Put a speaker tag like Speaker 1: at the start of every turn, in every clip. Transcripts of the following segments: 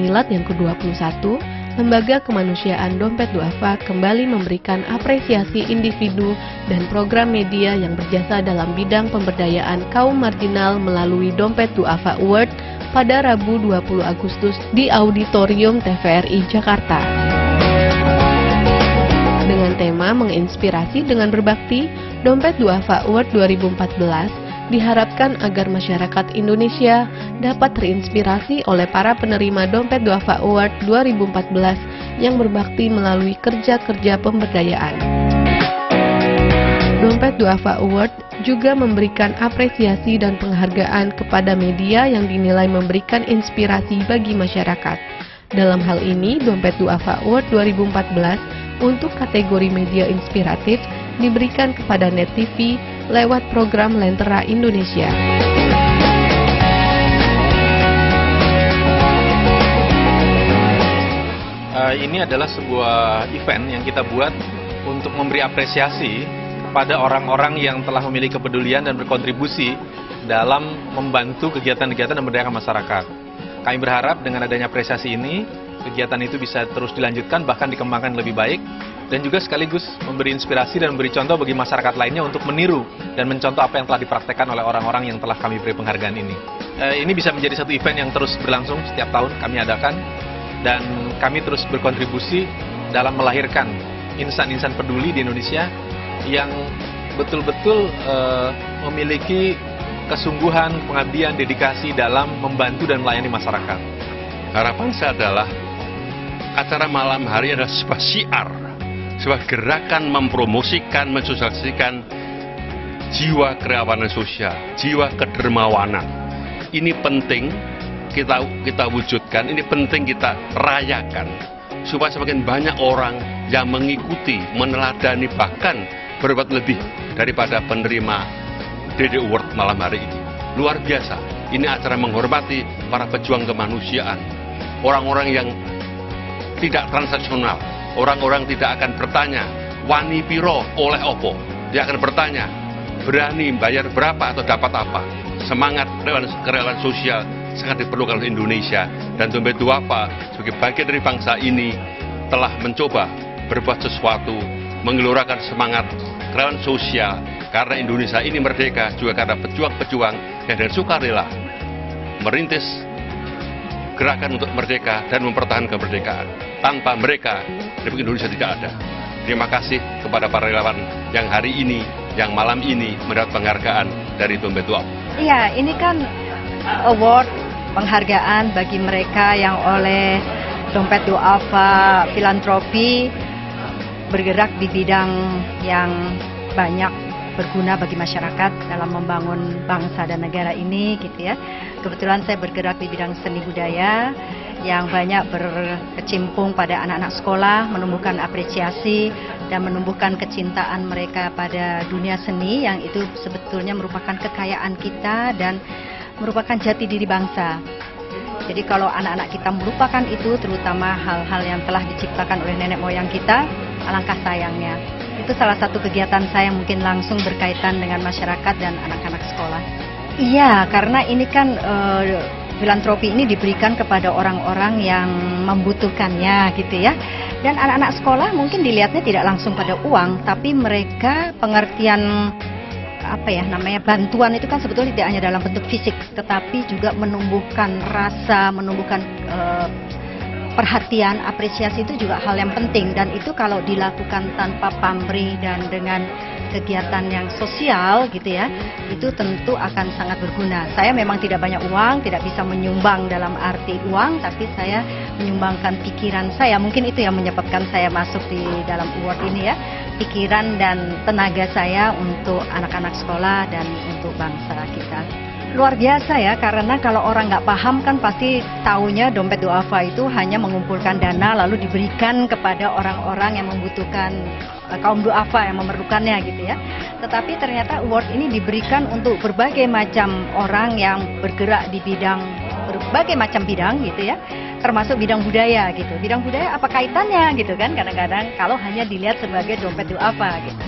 Speaker 1: Milad yang ke-21, Lembaga Kemanusiaan Dompet Duafa kembali memberikan apresiasi individu dan program media yang berjasa dalam bidang pemberdayaan kaum marginal melalui Dompet Duafa Award pada Rabu 20 Agustus di Auditorium TVRI Jakarta. Dengan tema menginspirasi dengan berbakti, Dompet Duafa Award 2014 diharapkan agar masyarakat Indonesia dapat terinspirasi oleh para penerima Dompet Duafa Award 2014 yang berbakti melalui kerja-kerja pemberdayaan. Dompet Duafa Award juga memberikan apresiasi dan penghargaan kepada media yang dinilai memberikan inspirasi bagi masyarakat. Dalam hal ini, Dompet Duafa Award 2014 untuk kategori media inspiratif diberikan kepada Net TV lewat program Lentera Indonesia.
Speaker 2: Ini adalah sebuah event yang kita buat untuk memberi apresiasi kepada orang-orang yang telah memiliki kepedulian dan berkontribusi dalam membantu kegiatan-kegiatan dan memberdayakan masyarakat. Kami berharap dengan adanya apresiasi ini, kegiatan itu bisa terus dilanjutkan, bahkan dikembangkan lebih baik, dan juga sekaligus memberi inspirasi dan memberi contoh bagi masyarakat lainnya untuk meniru dan mencontoh apa yang telah dipraktekkan oleh orang-orang yang telah kami beri penghargaan ini. Ini bisa menjadi satu event yang terus berlangsung setiap tahun kami adakan, dan kami terus berkontribusi dalam melahirkan insan-insan peduli di Indonesia yang betul-betul memiliki kesungguhan, pengabdian, dedikasi dalam membantu dan melayani masyarakat.
Speaker 3: Harapan saya adalah acara malam hari adalah sebuah syiar, sebuah gerakan mempromosikan, mensosialisasikan jiwa kerawanan sosial, jiwa kedermawanan. Ini penting kita wujudkan, ini penting kita rayakan, supaya semakin banyak orang yang mengikuti, meneladani, bahkan berbuat lebih daripada penerima DD Award malam hari ini. Luar biasa, ini acara menghormati para pejuang kemanusiaan, orang-orang yang tidak transaksional. Orang-orang tidak akan bertanya, wani piro oleh opo. Dia akan bertanya, berani bayar berapa atau dapat apa. Semangat kerelawan sosial sangat diperlukan oleh Indonesia. Dan Dompet Duafa sebagai bagian dari bangsa ini telah mencoba berbuat sesuatu, menggelorakan semangat kerelawan sosial. Karena Indonesia ini merdeka juga karena pejuang-pejuang yang dengan sukarela merintis gerakan untuk merdeka dan mempertahankan kemerdekaan. Tanpa mereka, Republik Indonesia tidak ada. Terima kasih kepada para relawan yang hari ini, yang malam ini mendapat penghargaan dari Dompet Duafa.
Speaker 4: Iya, ini kan award penghargaan bagi mereka yang oleh Dompet Duafa Filantropi bergerak di bidang yang banyak berguna bagi masyarakat dalam membangun bangsa dan negara ini, gitu ya. Kebetulan saya bergerak di bidang seni budaya yang banyak berkecimpung pada anak-anak sekolah, menumbuhkan apresiasi dan menumbuhkan kecintaan mereka pada dunia seni yang itu sebetulnya merupakan kekayaan kita dan merupakan jati diri bangsa. Jadi kalau anak-anak kita melupakan itu, terutama hal-hal yang telah diciptakan oleh nenek moyang kita, alangkah sayangnya. Itu salah satu kegiatan saya mungkin langsung berkaitan dengan masyarakat dan anak-anak sekolah. Iya, karena ini kan filantropi ini diberikan kepada orang-orang yang membutuhkannya, gitu ya. Dan anak-anak sekolah mungkin dilihatnya tidak langsung pada uang, tapi mereka pengertian bantuan itu kan sebetulnya tidak hanya dalam bentuk fisik, tetapi juga menumbuhkan rasa, menumbuhkan perhatian, apresiasi itu juga hal yang penting. Dan itu kalau dilakukan tanpa pamrih dan dengan kegiatan yang sosial, gitu ya, itu tentu akan sangat berguna. Saya memang tidak banyak uang, tidak bisa menyumbang dalam arti uang, tapi saya menyumbangkan pikiran saya. Mungkin itu yang menyebabkan saya masuk di dalam award ini ya, pikiran dan tenaga saya untuk anak-anak sekolah dan untuk bangsa kita. Luar biasa ya, karena kalau orang nggak paham kan pasti taunya Dompet Duafa itu hanya mengumpulkan dana lalu diberikan kepada orang-orang yang membutuhkan, kaum duafa yang memerlukannya, gitu ya. Tetapi ternyata award ini diberikan untuk berbagai macam orang yang bergerak di bidang, berbagai macam bidang, gitu ya, termasuk bidang budaya, gitu. Bidang budaya apa kaitannya, gitu kan, kadang-kadang kalau hanya dilihat sebagai Dompet Duafa, gitu.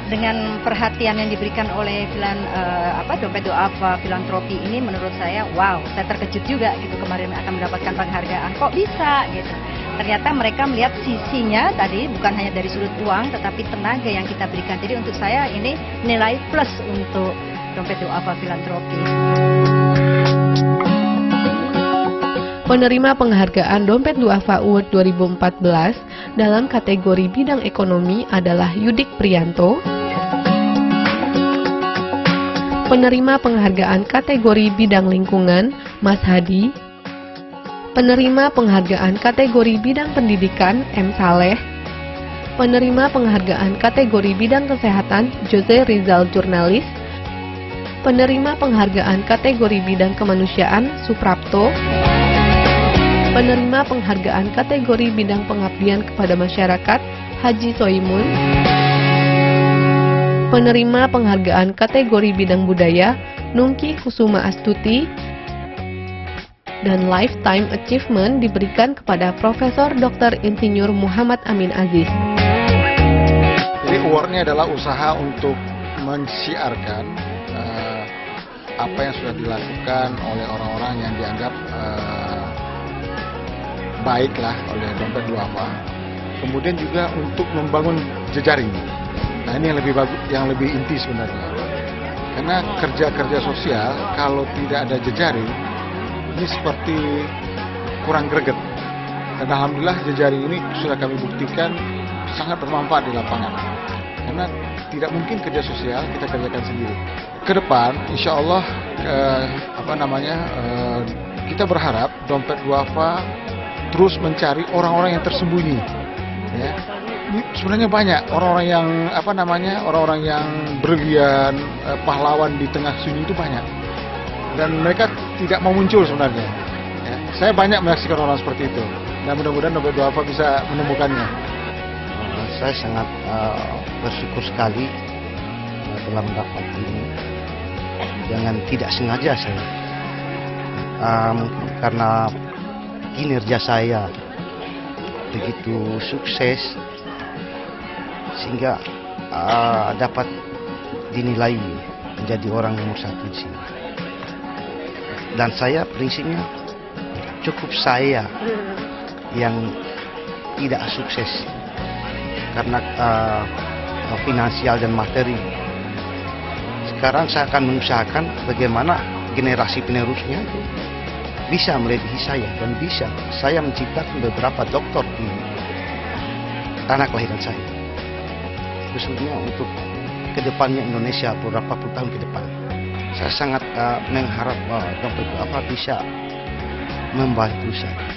Speaker 4: dengan perhatian yang diberikan oleh Dompet Duafa Filantropi ini, menurut saya, wow, saya terkejut juga gitu kemarin akan mendapatkan penghargaan. Kok bisa gitu? Ternyata mereka melihat sisinya tadi bukan hanya dari sudut uang, tetapi tenaga yang kita berikan. Jadi untuk saya ini nilai plus untuk Dompet Duafa Filantropi.
Speaker 1: Penerima penghargaan Dompet Duafa Award 2014 dalam kategori bidang ekonomi adalah Yudik Priyanto. Penerima penghargaan kategori bidang lingkungan, Mas Hadi. Penerima penghargaan kategori bidang pendidikan, M. Saleh. Penerima penghargaan kategori bidang kesehatan, Jose Rizal Jurnalis. Penerima penghargaan kategori bidang kemanusiaan, Suprapto. Penerima penghargaan kategori bidang pengabdian kepada masyarakat, Haji Soimun. Penerima penghargaan kategori bidang budaya, Nungki Kusuma Astuti. Dan Lifetime Achievement diberikan kepada Profesor Dr. Insinyur Muhammad Amin Aziz.
Speaker 5: Jadi award-nya adalah usaha untuk mensiarkan apa yang sudah dilakukan oleh orang-orang yang dianggap baiklah oleh Dompet Duafa. Kemudian juga untuk membangun jejaring. Nah, ini yang lebih bagus, yang lebih inti sebenarnya. Karena kerja-kerja sosial kalau tidak ada jejaring, ini seperti kurang greget. Dan alhamdulillah jejaring ini sudah kami buktikan sangat bermanfaat di lapangan. Karena tidak mungkin kerja sosial kita kerjakan sendiri. Ke depan, insya Allah kita berharap Dompet Duafa terus mencari orang-orang yang tersembunyi. Ya. Ini sebenarnya banyak orang-orang yang orang-orang yang brilian, pahlawan di tengah sunyi itu banyak. Dan mereka tidak mau muncul sebenarnya. Ya. Saya banyak menyaksikan orang seperti itu. Dan mudah-mudahan Dompet Duafa bisa menemukannya.
Speaker 6: Saya sangat bersyukur sekali telah mendapat ini. Jangan tidak sengaja saya. Mungkin karena kinerja saya begitu sukses sehingga dapat dinilai menjadi orang nomor satu di sini. Dan saya prinsipnya cukup saya yang tidak sukses karena finansial dan materi. Sekarang saya akan mengusahakan bagaimana generasi penerusnya itu bisa melebihi saya dan bisa saya menciptakan beberapa dokter di tanah kelahiran saya, khususnya untuk kedepannya Indonesia beberapa puluh tahun ke depan. Saya sangat mengharap Dompet Duafa bisa membantu saya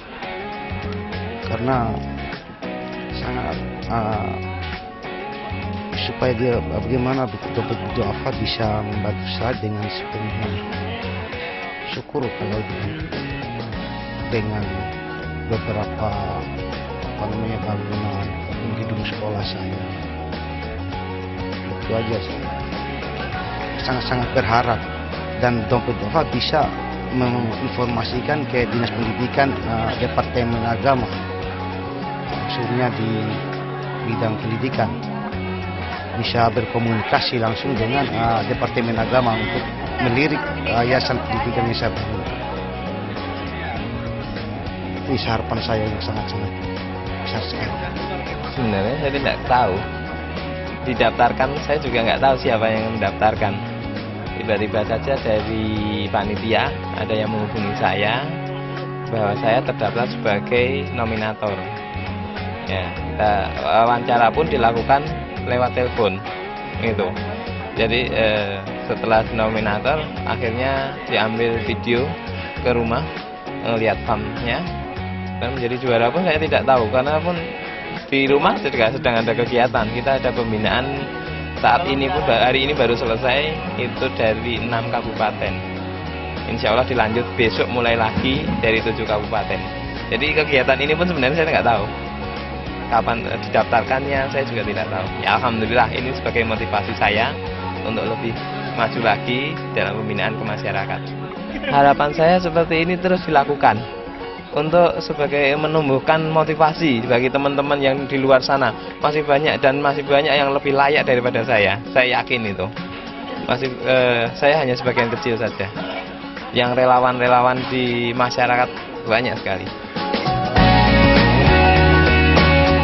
Speaker 6: karena sangat supaya dia bagaimana Dompet Duafa bisa membantu saya dengan sepenuhnya. Syukur kalau dengan beberapa bangunan gedung sekolah saya. Itu aja sih. Sangat-sangat berharap dan Dompet Duafa bisa menginformasikan ke Dinas Pendidikan Departemen Agama, khususnya di bidang pendidikan, bisa berkomunikasi langsung dengan Departemen Agama untuk melirik yayasan pendidikan yang saya bangun. Itu harapan saya yang sangat-sangat besar sekali.
Speaker 7: Sebenarnya saya tidak tahu. Didaftarkan, saya juga nggak tahu siapa yang mendaftarkan. Tiba-tiba saja dari panitia ada yang menghubungi saya bahwa saya terdaftar sebagai nominator. Ya, wawancara pun dilakukan lewat telepon, gitu. Jadi setelah nominator, akhirnya diambil video ke rumah, lihat farmnya, dan menjadi juara pun saya tidak tahu karena pun di rumah juga sedang ada kegiatan. Kita ada pembinaan saat ini pun hari ini baru selesai itu dari 6 kabupaten. Insya Allah dilanjut besok mulai lagi dari 7 kabupaten. Jadi kegiatan ini pun sebenarnya saya nggak tahu kapan didaftarkannya, saya juga tidak tahu. Ya alhamdulillah ini sebagai motivasi saya untuk lebih maju lagi dalam pembinaan ke masyarakat. Harapan saya seperti ini terus dilakukan. untuk sebagai menumbuhkan motivasi bagi teman-teman yang di luar sana. Masih banyak yang lebih layak daripada saya yakin itu. Saya hanya sebagian kecil saja. Yang relawan-relawan di masyarakat banyak sekali.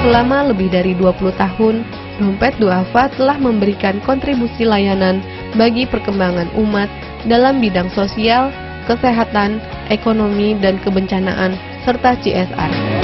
Speaker 1: Selama lebih dari 20 tahun, Dompet Duafa telah memberikan kontribusi layanan bagi perkembangan umat dalam bidang sosial, kesehatan, ekonomi, dan kebencanaan, serta CSR.